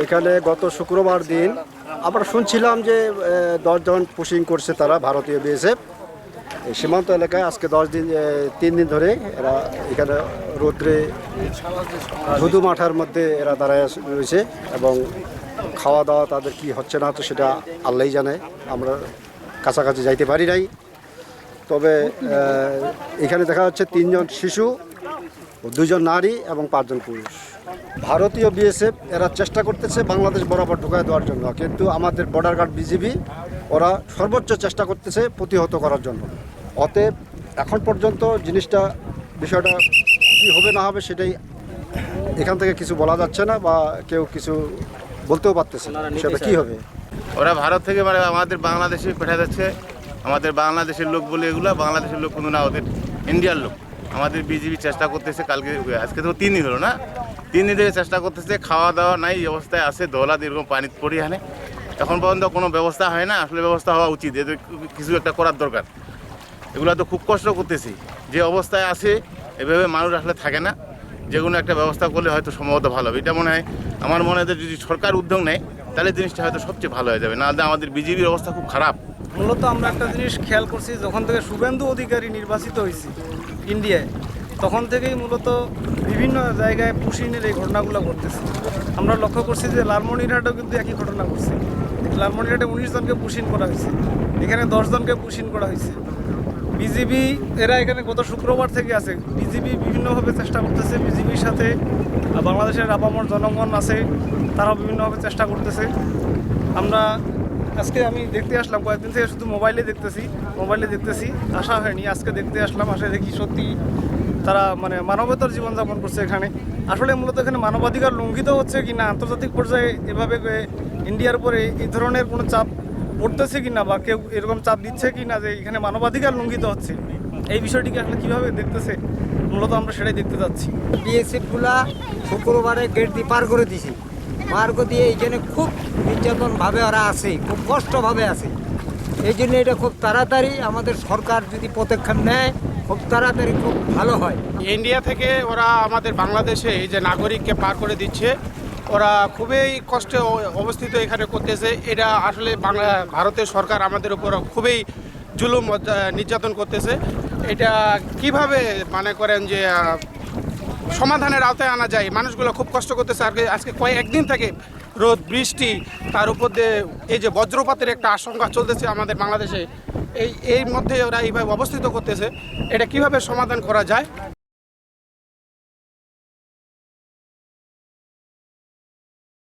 এখানে গত শুক্রবার দিন আমরা শুনছিলাম যে 10 জন পুশিং করছে তারা ভারতীয় বিএসএফ সীমান্ত এলাকায় আজকে 3 দিন ধরে এরা এখানে রৌদ্রে ধুধু মাঠার মধ্যে এরা দাঁড়ায় রয়েছে এবং খাওয়া দাওয়া তাদের কি হচ্ছে না তো সেটা আল্লাহই জানে। আমরা কাছাকাছি যাইতে পারি নাই। তবে এখানে দেখা যাচ্ছে 3 জন শিশু, 2 জন নারী এবং 5 জন পুরুষ। ভারতীয় বিএসএফ এরা চেষ্টা করতেছে বাংলাদেশ বরাবর ঢুকায় দেওয়ার জন্য, কিন্তু আমাদের বর্ডার গার্ড বিজিবি ওরা সর্বোচ্চ চেষ্টা করতেছে প্রতিহত করার জন্য। অতএব এখন পর্যন্ত বিষয়টা কী হবে না হবে সেটাই এখান থেকে কিছু বলা যাচ্ছে না বা কেউ কিছু বলতেও পারতেছে না সেটা কী হবে। ওরা ভারত থেকে মানে আমাদের বাংলাদেশে পাঠা যাচ্ছে। আমাদের বাংলাদেশের লোক বলে এগুলো বাংলাদেশের লোক কিন্তু না, ওদের ইন্ডিয়ার লোক। আমাদের বিজিবি চেষ্টা করতেছে, আজকে তো 3 দিন হলো না, 3 দিন ধরে চেষ্টা করতেছে। খাওয়া দাওয়া নাই, এই অবস্থায় আছে দৌলাদ এরকম পানি পড়ি হানে। এখন পর্যন্ত কোনো ব্যবস্থা হয় না। আসলে ব্যবস্থা হওয়া উচিত, এদের কিছু একটা করার দরকার। এগুলো তো খুব কষ্ট করতেছি, যে অবস্থায় আছে এভাবে মানুষ আসলে থাকে না। যে কোনো একটা ব্যবস্থা করলে হয়তো সম্ভবত ভালো হবে। এটা মনে হয়, আমার মনে হয় যদি সরকার উদ্যোগ নেয় তাহলে জিনিসটা হয়তো সবচেয়ে ভালো হয়ে যাবে। নাহলে আমাদের বিজেপির অবস্থা খুব খারাপ। মূলত আমরা একটা জিনিস খেয়াল করছি, যখন থেকে শুভেন্দু অধিকারী নির্বাচিত হয়েছে ইন্ডিয়ায়, তখন থেকেই মূলত বিভিন্ন জায়গায় পুশিনের এই ঘটনাগুলো ঘটতেছে। আমরা লক্ষ্য করছি যে লালমনিরহাটেও কিন্তু একই ঘটনা ঘটছে। লালমনিরহাটে 19 জনকে পুশিন করা হয়েছে, এখানে 10 জনকে পুশিন করা হয়েছে। বিজিবি এরা এখানে গত শুক্রবার থেকে আছে। বিজিবি বিভিন্নভাবে চেষ্টা করতেছে, বিজিবির সাথে বাংলাদেশের আপামর জনগণ আছে, তারাও বিভিন্নভাবে চেষ্টা করতেছে। আমি দেখতে আসলাম, কয়েকদিন থেকে শুধু মোবাইলে দেখতেছি, আসা হয়নি। আজকে দেখতে আসলাম, আসে দেখি সত্যি তারা মানে মানবতার জীবনযাপন করছে এখানে। আসলে মূলত এখানে মানবাধিকার লঙ্ঘিত হচ্ছে কি না, আন্তর্জাতিক পর্যায়ে এভাবে ইন্ডিয়ার উপরে এই ধরনের কোনো চাপ পড়তেছে কি না, বা কেউ এরকম চাপ দিচ্ছে কি না যে এখানে মানবাধিকার লঙ্ঘিত হচ্ছে, এই বিষয়টিকে আসলে কীভাবে দেখতেছে, মূলত আমরা সেটাই দেখতে যাচ্ছি। বিএসএফগুলা শুক্রবারে গেট দিয়ে পার করে দিছি, পার করে দিয়ে এইখানে খুব নির্যাতনভাবে ওরা আছে, খুব কষ্টভাবে আছে। এই জন্য এটা খুব তাড়াতাড়ি আমাদের সরকার যদি পদক্ষেপ নেয় খুব তাড়াতাড়ি খুব ভালো হয়। ইন্ডিয়া থেকে ওরা আমাদের বাংলাদেশে এই যে নাগরিককে পার করে দিচ্ছে, ওরা খুবই কষ্টে অবস্থিত এখানে করতেছে। এটা আসলে ভারতের সরকার আমাদের উপর খুবই জুলুম নির্যাতন করতেছে। এটা কিভাবে মনে করেন যে সমাধানের আওতায় আনা যায়? মানুষগুলো খুব কষ্ট করতেছে। আজকে একদিন থেকে রোদ বৃষ্টি, তার উপর দিয়ে এই যে বজ্রপাতের একটা আশঙ্কা চলতেছে আমাদের বাংলাদেশে, এর মধ্যে ওরা এইভাবে অবস্থিত করতেছে। এটা কিভাবে সমাধান করা যায়